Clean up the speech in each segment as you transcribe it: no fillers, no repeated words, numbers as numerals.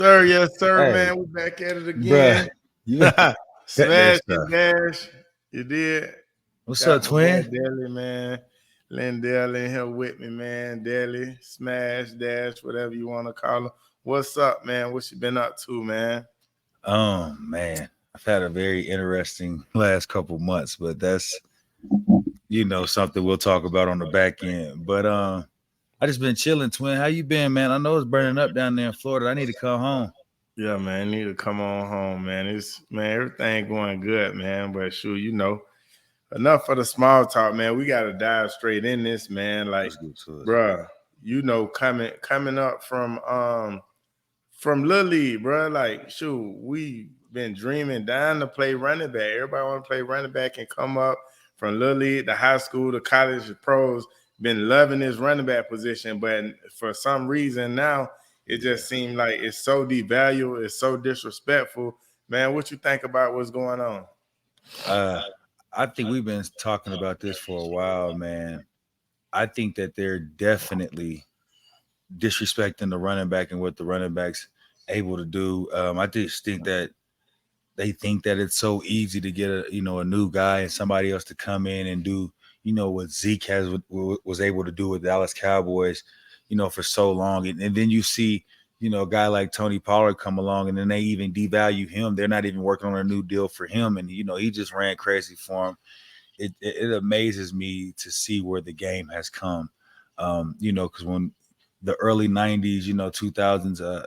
Sir, yes, sir, Hey, man. We're back at it bruh, again. you cut that Smash and stuff. dash. You did. What's up, Got my boy twin? Daly, man. LenDale in here with me, man. Daly, smash, dash, whatever you want to call him. What's up, man? What you been up to, man? Man, I've had a very interesting last couple months, but that's something we'll talk about on the back end. But I just been chilling, twin. How you been, man? I know it's burning up down there in Florida. I need to come home. Yeah, man. Need to come on home, man. Everything going good, man. But sure, enough for the small talk, man. We gotta dive straight in this, man. Like, Let's get to it. bruh, coming up from Little League, bro. Like, shoot, we been dreaming down to play running back. Everybody want to play running back and come up from Little League to high school to college to pros. Been loving this running back position, but for some reason now it just seems like it's so devalued, it's so disrespectful. Man, what you think about what's going on? Uh, I think we've been talking about this for a while, man. I think that they're definitely disrespecting the running back and what the running back's able to do. I just think that they think that it's so easy to get a new guy and somebody else to come in and do what Zeke was able to do with Dallas Cowboys, for so long, and then you see a guy like Tony Pollard come along and then they even devalue him. They're not even working on a new deal for him, and he just ran crazy for him. It amazes me to see where the game has come. Because when the early 90s, 2000s,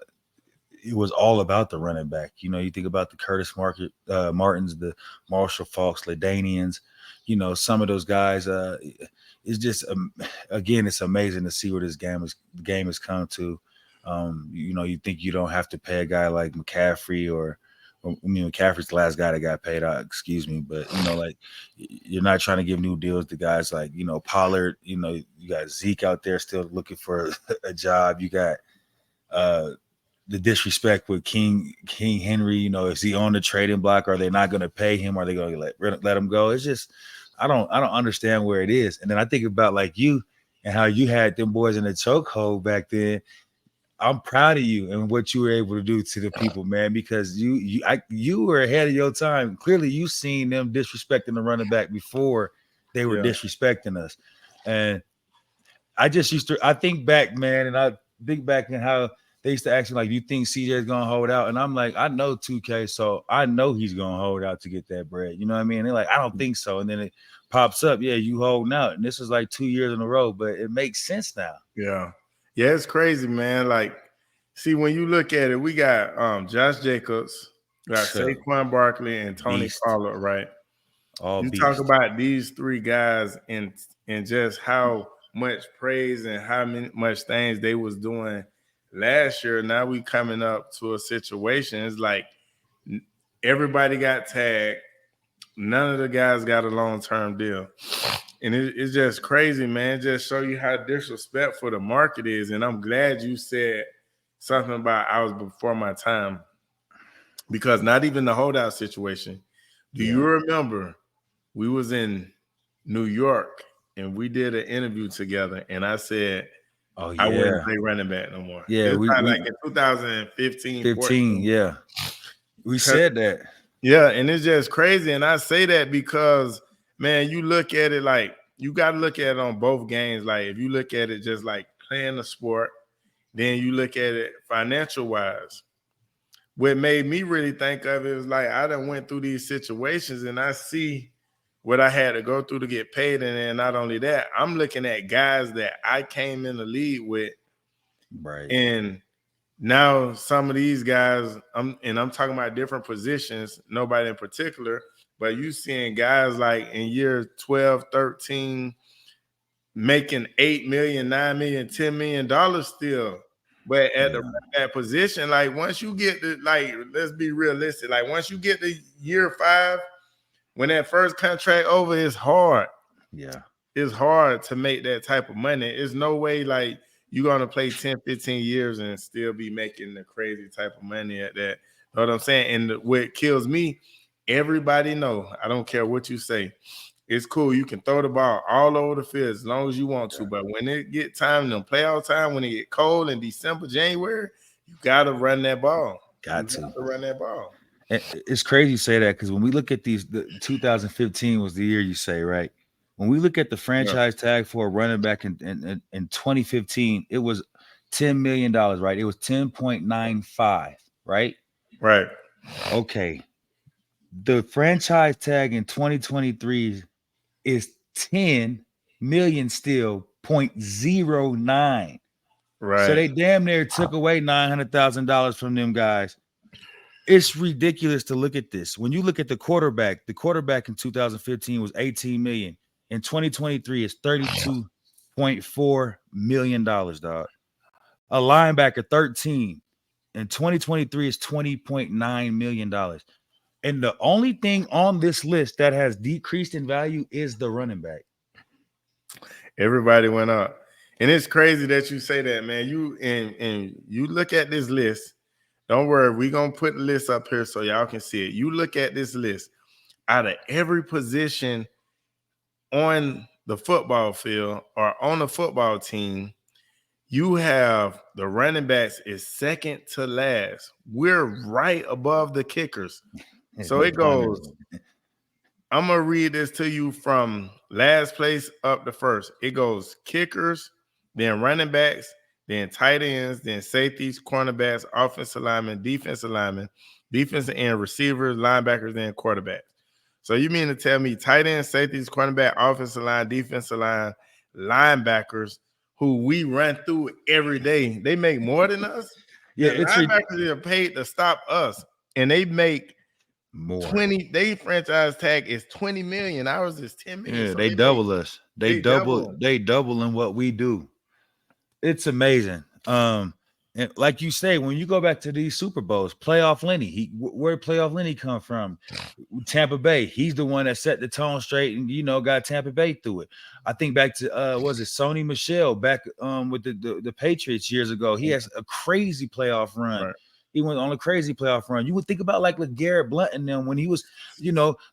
it was all about the running back. You think about the Martins, the Marshall Falks, Ladanians, some of those guys. It's just again, it's amazing to see where the game has come to. You think you don't have to pay a guy like McCaffrey McCaffrey's the last guy that got paid out, excuse me, but like you're not trying to give new deals to guys like Pollard. You got Zeke out there still looking for a job. You got the disrespect with King Henry. Is he on the trading block? Are they not going to pay him? Are they going to let him go? It's just I don't understand where it is. And then I think about like you and how you had them boys in the chokehold back then. I'm proud of you and what you were able to do to the people, man, because you were ahead of your time. Clearly, you seen them disrespecting the running back before they were Yeah. disrespecting us. And I think back, man, and I think back in how they used to ask me, like, you think CJ's gonna hold out? And I'm like, I know 2K, so I know he's gonna hold out to get that bread. You know what I mean? They're like, I don't think so. And then it pops up, yeah, you holding out. And this is like 2 years in a row, but it makes sense now. Yeah. Yeah, it's crazy, man. Like, see, when you look at it, we got Josh Jacobs, we got Sure. Saquon Barkley and Tony Beast. Pollard, right? All You talk beast. about these three guys and just how much praise and how much things they was doing last year. Now we coming up to a situation. It's like everybody got tagged. None of the guys got a long-term deal. And it's just crazy, man. Just show you how disrespectful the market is. And I'm glad you said something about I was before my time. Because not even the holdout situation. Do you remember we was in New York and we did an interview together and I said Oh I wouldn't yeah. play running back no more. Yeah, It's probably we like in 2015, 15, 14. yeah. We said that. Yeah, and it's just crazy. And I say that because, man, you look at it like you got to look at it on both games. Like if you look at it just like playing the sport, then you look at it financial wise. What made me really think of it was like I done went through these situations and I see what I had to go through to get paid. And then not only that, I'm looking at guys that I came in the league with. Right. And now some of these guys, I'm talking about different positions, nobody in particular, but you seeing guys like in year 12, 13, making 8 million, 9 million, $10 million still. But at Yeah. that position, like once you get to like, let's be realistic. Like once you get to year 5, when that first contract over, it's hard. Yeah. It's hard to make that type of money. It's no way like you're gonna play 10, 15 years and still be making the crazy type of money at that. Know what I'm saying? And what kills me, everybody know. I don't care what you say. It's cool. You can throw the ball all over the field as long as you want to. But when it get time, the playoff time, when it get cold in December, January, You gotta run that ball. Got to. Run that ball. It's crazy you say that because when we look at these, 2015 was the year you say, right? When we look at the franchise tag for a running back in 2015, it was $10 million, right? It was 10.95, right? Right. Okay. The franchise tag in 2023 is 10 million still 0.09. Right. So they damn near took away $900,000 from them guys. It's ridiculous to look at this. When you look at the quarterback in 2015 was 18 million. In 2023, it's $32.4 million, dog. A linebacker, 13. In 2023, is $20.9 million. And the only thing on this list that has decreased in value is the running back. Everybody went up. And it's crazy that you say that, man. You and you look at this list. Don't worry, we're gonna put the list up here so y'all can see it. You look at this list. Out of every position on the football field or on the football team, you have the running backs is second to last. We're right above the kickers. So it goes. I'm gonna read this to you from last place up to first. It goes kickers, then running backs, then tight ends, then safeties, cornerbacks, offensive linemen, defensive end, receivers, linebackers, and quarterbacks. So you mean to tell me tight ends, safeties, cornerback, offensive line, defensive line, linebackers, who we run through every day, they make more than us? Yeah, the linebackers are paid to stop us, and they make more. 20. They franchise tag is 20 million. Ours is 10 million. Yeah, so they double us. They double in what we do. It's amazing. And like you say, when you go back to these Super Bowls, playoff Lenny, where playoff Lenny come from? Tampa Bay. He's the one that set the tone straight and got Tampa Bay through it. I think back to was it Sony Michel back with the Patriots years ago. He has a crazy playoff run. Right. He went on a crazy playoff run. You would think about like LeGarrette Blount and them when he was,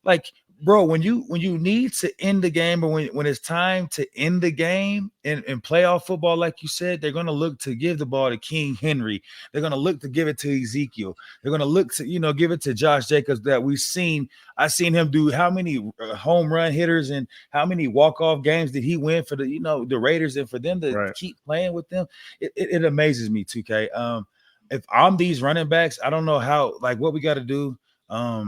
like, bro, when you need to end the game, or when it's time to end the game in playoff football, like you said, they're going to look to give the ball to King Henry. They're going to look to give it to Ezekiel. They're going to look to, give it to Josh Jacobs that we've seen. I've seen him do how many home run hitters and how many walk-off games did he win for the Raiders, and for them to keep playing with them. It amazes me, 2K. If I'm these running backs, I don't know how, like, what we got to do. I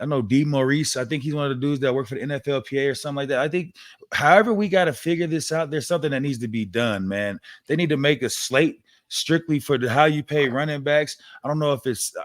know D. Maurice. I think he's one of the dudes that work for the NFLPA or something like that. I think however we got to figure this out, there's something that needs to be done, man. They need to make a slate strictly for how you pay running backs. I don't know if it's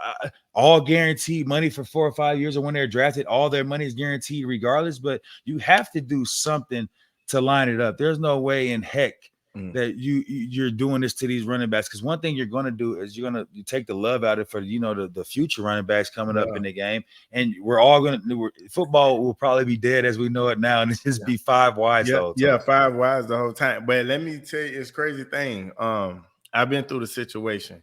all guaranteed money for 4 or 5 years, or when they're drafted, all their money is guaranteed regardless, but you have to do something to line it up. There's no way in heck that you're doing this to these running backs, because one thing you're going to do is you take the love out of it for the future running backs coming up in the game, and we're all going to football will probably be dead as we know it now, and it's just be 5 wides the whole time. Yeah, 5 wides the whole time. But let me tell you, it's crazy thing. I've been through the situation,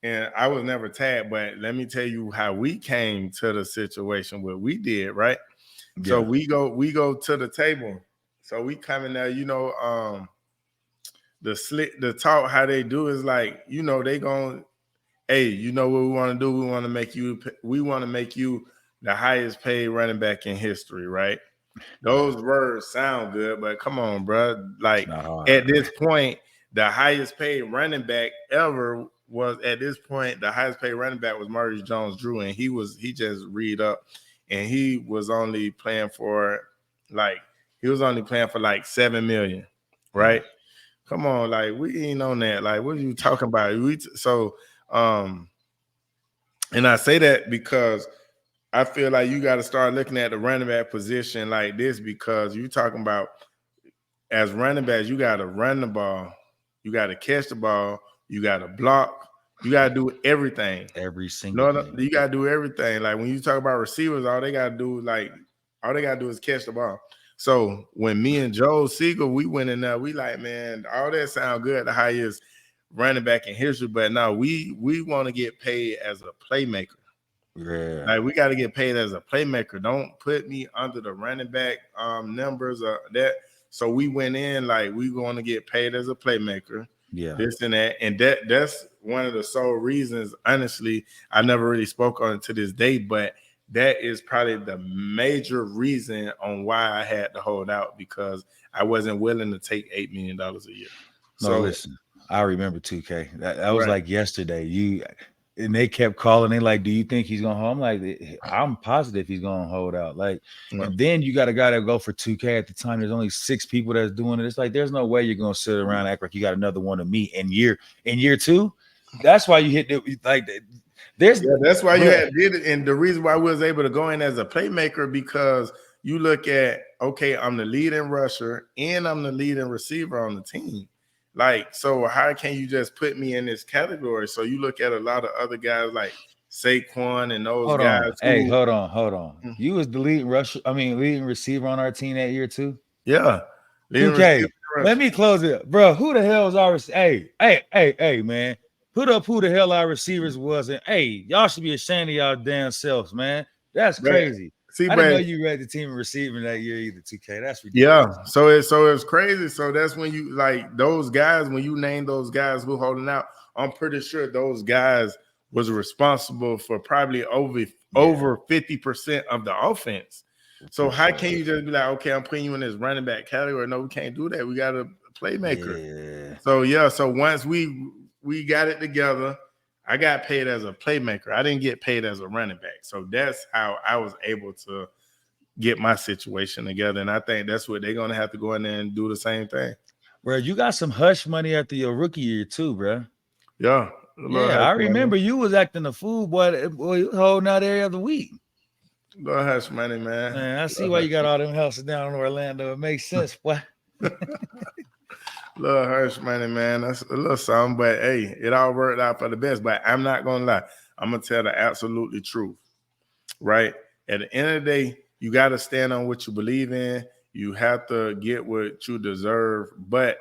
and I was never tagged, but let me tell you how we came to the situation where we did, right? Yeah. So we go to the table. So we come in there, the talk, how they do is like, they going, hey, what we want to do? We want to make you the highest paid running back in history, right? Those words sound good, but come on, bro. Like, at this point, the highest paid running back ever was Maurice Jones-Drew, and he just read up, and he was only playing for like 7 million, right? Come on, like, we ain't on that. Like, what are you talking about? And I say that because I feel like you got to start looking at the running back position like this, because you're talking about, as running backs, you got to run the ball, you got to catch the ball, you got to block, you got to do everything. Every single thing. You got to do everything. Like, when you talk about receivers, all they got to do is catch the ball. So when me and Joe Siegel, we went in there, we like, man, all that sound good, the highest running back in history, but no, we want to get paid as a playmaker. Yeah. Like, we got to get paid as a playmaker. Don't put me under the running back numbers or that. So we went in like, we going to get paid as a playmaker. Yeah. this and that. And that's one of the sole reasons, honestly, I never really spoke on it to this day, but that is probably the major reason on why I had to hold out, because I wasn't willing to take $8 million a year. No, So listen, I remember 2K. That was right. like yesterday. And they kept calling. They like, do you think he's gonna hold? I'm like, I'm positive he's gonna hold out. Like, Yeah. and then you got a guy that go for 2K at the time. There's only 6 people that's doing it. It's like there's no way you're gonna sit around and act like you got another one of me in year 2. That's why you hit it like there's Yeah, that's why you bruh, had did it. And the reason why we was able to go in as a playmaker, because you look at, okay, I'm the leading rusher and I'm the leading receiver on the team. Like, so how can you just put me in this category? So you look at a lot of other guys like Saquon and those hold guys on. Hey, who, hold on. You was the leading receiver on our team that year too. yeah, leading receiver 2K. and Let rusher. me close it, bro. Who the hell is our hey, man? Put up who the hell our receivers was, and hey, y'all should be ashamed of y'all damn selves, man. That's But crazy. see, I didn't know but you read the team in receiving that year either. 2K. That's yeah, ridiculous. so it's crazy. So that's when you like those guys, when you name those guys who holding out, I'm pretty sure those guys was responsible for probably over Yeah, 50% of the offense. So for how sure. can you just be like, okay, I'm putting you in this running back category? No, we can't do that. We got a playmaker. Yeah. So yeah, so once we got it together, I got paid as a playmaker. I didn't get paid as a running back. So that's how I was able to get my situation together. And I think that's what they're going to have to go in there and do the same thing. Bro, you got some hush money after your rookie year too, bro. Yeah. Yeah, I remember you was acting a fool, boy, you was holding out every other week. Little hush money, man. Man, I see Little why hush you got all them houses down in Orlando. It makes sense, boy. Little hush money, man. That's a little something, but hey, it all worked out for the best. But I'm not going to lie. I'm going to tell the absolutely truth, right? At the end of the day, you got to stand on what you believe in. You have to get what you deserve. But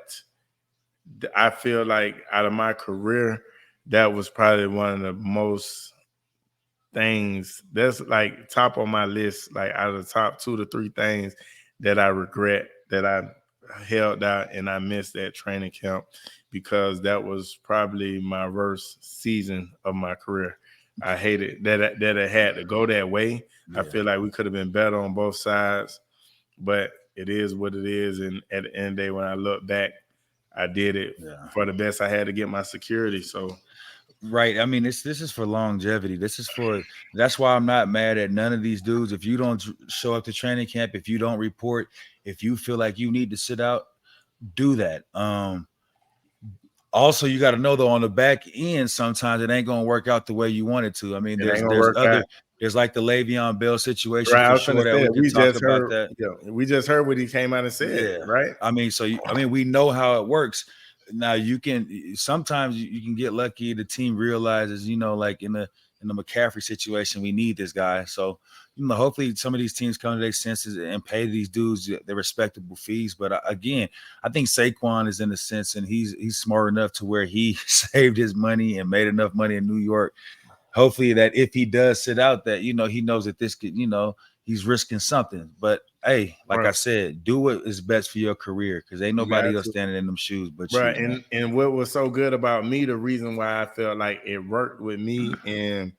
I feel like out of my career, that was probably one of the most things that's like top on my list, like out of the top 2 to 3 things that I regret that I held out and I missed that training camp, because that was probably my worst season of my career. I hated that it had to go that way. Yeah. I feel like we could have been better on both sides, but it is what it is. And at the end of the day, when I look back, I did it for the best. I had to get my security. So right. I mean, this is for longevity. That's why I'm not mad at none of these dudes. If you don't show up to training camp, if you don't report, if you feel like you need to sit out, do that. Also, you got to know though, on the back end, sometimes it ain't gonna work out the way you want it to. I mean, it ain't gonna work out. There's like the Le'Veon Bell situation Right, I for was sure gonna that say we can talk just about heard. that. Yeah, we just heard what he came out and said. Yeah, right. I mean, we know how it works. Now you can sometimes you can get lucky. The team realizes, like in the McCaffrey situation, we need this guy. So hopefully some of these teams come to their senses and pay these dudes their respectable fees. But again, I think Saquon is in the sense, and he's smart enough to where he saved his money and made enough money in New York. Hopefully that if he does sit out, that he knows that this could, he's risking something. But hey, like I said, do what is best for your career, because ain't nobody else standing in them shoes but you. Right. And what was so good about me, the reason why I felt like it worked with me, and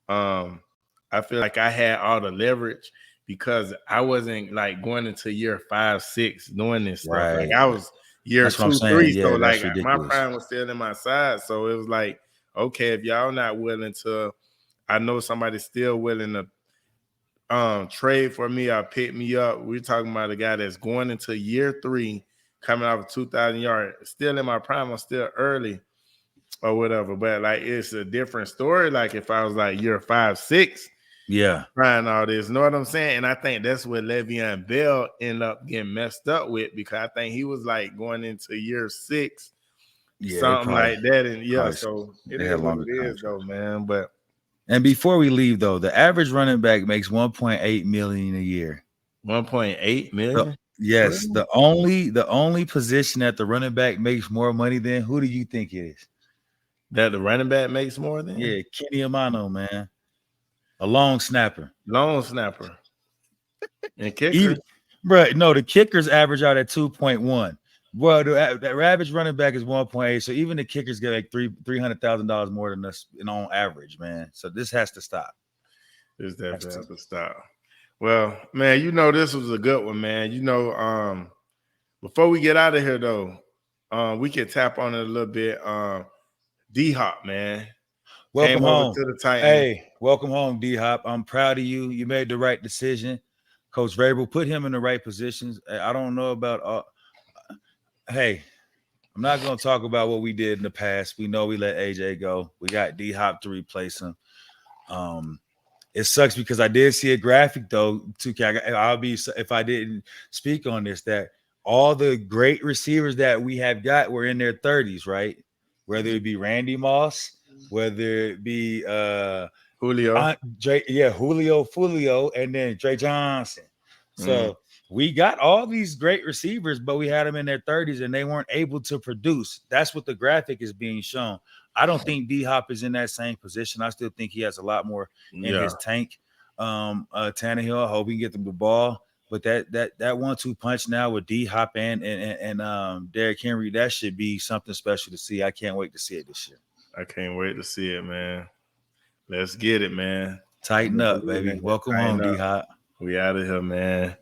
I feel like I had all the leverage, because I wasn't like going into year 5, 6 doing this stuff. Like I was year 2, 3. Yeah, so like ridiculous. My prime was still in my side. So it was like, okay, if y'all not willing to, I know somebody's still willing to trade for me or pick me up. We're talking about a guy that's going into year 3, coming off of 2,000 yards, still in my prime. I'm still early or whatever. But like, it's a different story. Like if I was like year 5, 6, trying all this, know what I'm saying? And I think that's what Le'Veon Bell ended up getting messed up with, because I think he was like going into year 6, something like that. And so it is what it is, though, man. But and before we leave, though, the average running back makes $1.8 million a year. 1.8 million. Yes, the only position that the running back makes more money than, who do you think it is? That the running back makes more than? Yeah, Kenny Amano, man. A long snapper. And kicker. Bro, no, the kickers average out at 2.1. Well, the average running back is 1.8. So even the kickers get like $300,000 more than us on average, man. So this has to stop. This definitely has to stop. Well, man, this was a good one, man. Before we get out of here though, we can tap on it a little bit. D-Hop, man. Welcome Came over home. to the Titans. Hey, welcome home, D-Hop. I'm proud of you. You made the right decision. Coach Vrabel put him in the right positions. I don't know about hey, I'm not going to talk about what we did in the past. We know we let AJ go. We got D-Hop to replace him. It sucks because I did see a graphic though. 2K, I'll be if I didn't speak on this that all the great receivers that we have got were in their 30s, right? Whether it be Randy Moss, whether it be Julio, Julio, and then Dre Johnson. So we got all these great receivers, but we had them in their 30s and they weren't able to produce. That's what the graphic is being shown. I don't think D-Hop is in that same position. I still think he has a lot more in his tank. Tannehill, I hope he can get them the ball. But that 1-2 punch now with D-Hop and Derrick Henry, that should be something special to see. I can't wait to see it this year. I can't wait to see it, man. Let's get it, man. Tighten up, baby. Welcome home, D-Hop. We out of here, man.